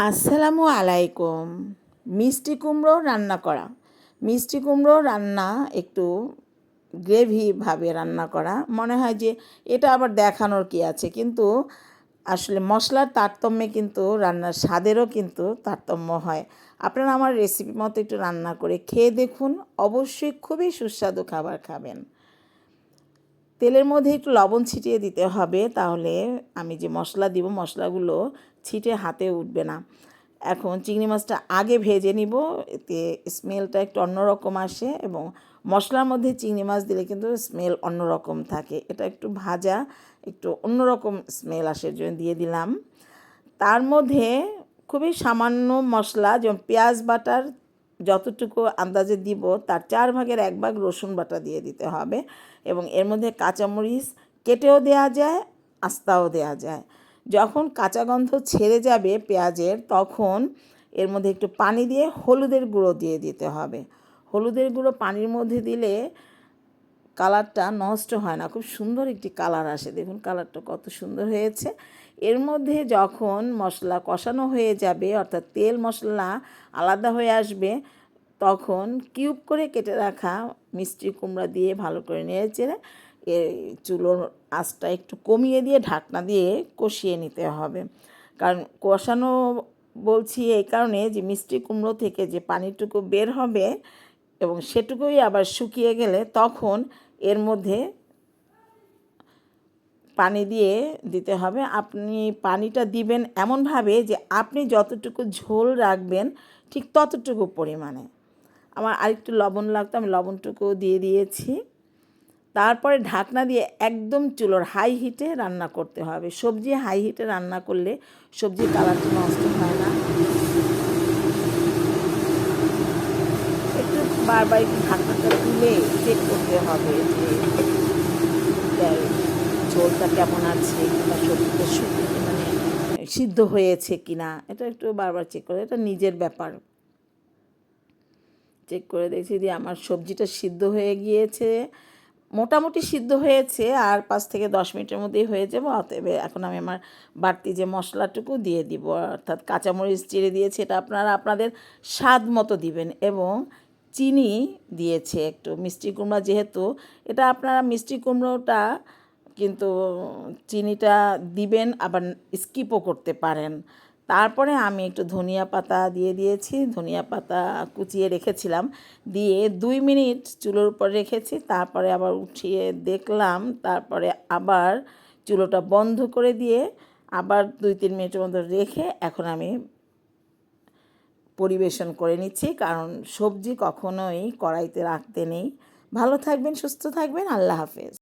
আসসালামু আলাইকুম। মিষ্টি কুমড়ো রান্না করা। মিষ্টি কুমড়ো রান্না একটু গ্রেভিভাবে রান্না করা। মনে হয় যে এটা আবার দেখানোর কি আছে, কিন্তু আসলে মশলার তারতম্যে কিন্তু রান্নার স্বাদেরও কিন্তু তারতম্য হয়। আপনারা আমার রেসিপি মতো একটু রান্না করে খেয়ে দেখুন, অবশ্যই খুবই সুস্বাদু খাবার খাবেন। তেলের মধ্যে একটু লবণ ছিটিয়ে দিতে হবে, তাহলে আমি যে মশলা দিব মশলাগুলো ছিটে হাতে উঠবে না। এখন চিংড়ি মাছটা আগে ভেজে নিব, এতে স্মেলটা একটু অন্যরকম আসে, এবং মশলার মধ্যে চিংড়ি মাছ দিলে কিন্তু স্মেল অন্যরকম থাকে। এটা একটু ভাজা, একটু অন্যরকম স্মেল আসে, জন্য দিয়ে দিলাম। তার মধ্যে খুবই সামান্য মশলা, যেমন পেঁয়াজ বাটার যতটুকু আন্দাজে দিব তার 1/4 রসুন বাটা দিয়ে দিতে হবে, এবং এর মধ্যে কাঁচামরিচ কেটেও দেওয়া যায়, আস্তাও দেওয়া যায়। যখন কাঁচা গন্ধ ছেড়ে যাবে পেঁয়াজের, তখন এর মধ্যে একটু পানি দিয়ে হলুদের গুঁড়ো দিয়ে দিতে হবে। হলুদের গুঁড়ো পানির মধ্যে দিলে কালারটা নষ্ট হয় না, খুব সুন্দর একটি কালার আসে। দেখুন কালারটা কত সুন্দর হয়েছে। এর মধ্যে যখন মশলা কষানো হয়ে যাবে, অর্থাৎ তেল মশলা আলাদা হয়ে আসবে, তখন কিউব করে কেটে রাখা মিষ্টি কুমড়া দিয়ে ভালো করে নেড়েচেড়ে চুলোর আঁচটা একটু কমিয়ে দিয়ে ঢাকনা দিয়ে কষিয়ে নিতে হবে। কারণ কষানো বলছি এই কারণে যে মিষ্টি কুমড়ো থেকে যে পানিটুকু বের হবে এবং সেটুকুই আবার শুকিয়ে গেলে তখন এর মধ্যে পানি দিয়ে দিতে হবে। আপনি পানিটা দিবেন এমনভাবে যে আপনি যতটুকু ঝোল রাখবেন ঠিক ততটুকু পরিমাণে। আমার আরেকটু লবণ লাগতো, আমি লবণটুকু দিয়ে দিয়েছি। তারপরে ঢাকনা দিয়ে একদম চুলোর হাই হিটে রান্না করতে হবে। সবজি হাই হিটে রান্না করলে সবজির কালারটা নষ্ট হয় না। একটু বারবার একটু ঢাকনাটা তুলে চেক করতে হবে যে ঝোলটা কেমন আছে, কিংবা সবজিটা মানে সিদ্ধ হয়েছে কিনা, এটা একটু বারবার চেক করে, এটা নিজের ব্যাপার। চেক করে দেখছি যে আমার সবজিটা সিদ্ধ হয়ে গিয়েছে, মোটামুটি সিদ্ধ হয়েছে, আর 5 থেকে 10 মিনিটের মধ্যেই হয়ে যাবে। অতএব এখন আমি আমার বাড়তি যে মশলাটুকু দিয়ে দিব, অর্থাৎ কাঁচামরিচ চিড়ে দিয়েছি, এটা আপনারা আপনাদের স্বাদ মতো দিবেন, এবং চিনি দিয়েছে একটু। মিষ্টি কুমড়া যেহেতু, এটা আপনারা মিষ্টি কুমড়োটা কিন্তু চিনিটা দিবেন, আবার স্কিপও করতে পারেন। তারপরে আমি একটু ধনিয়া পাতা দিয়ে দিয়েছি, ধনিয়া পাতা কুচিয়ে রেখেছিলাম, দিয়ে 2 মিনিট চুলোর উপর রেখেছি। তারপরে আবার উঠিয়ে দেখলাম, তারপরে আবার চুলোটা বন্ধ করে দিয়ে আবার 2-3 মিনিটের মতো রেখে এখন আমি পরিবেশন করে নিচ্ছি, কারণ সবজি কখনোই কড়াইতে রাখতে নেই। ভালো থাকবেন, সুস্থ থাকবেন, আল্লাহ হাফেজ।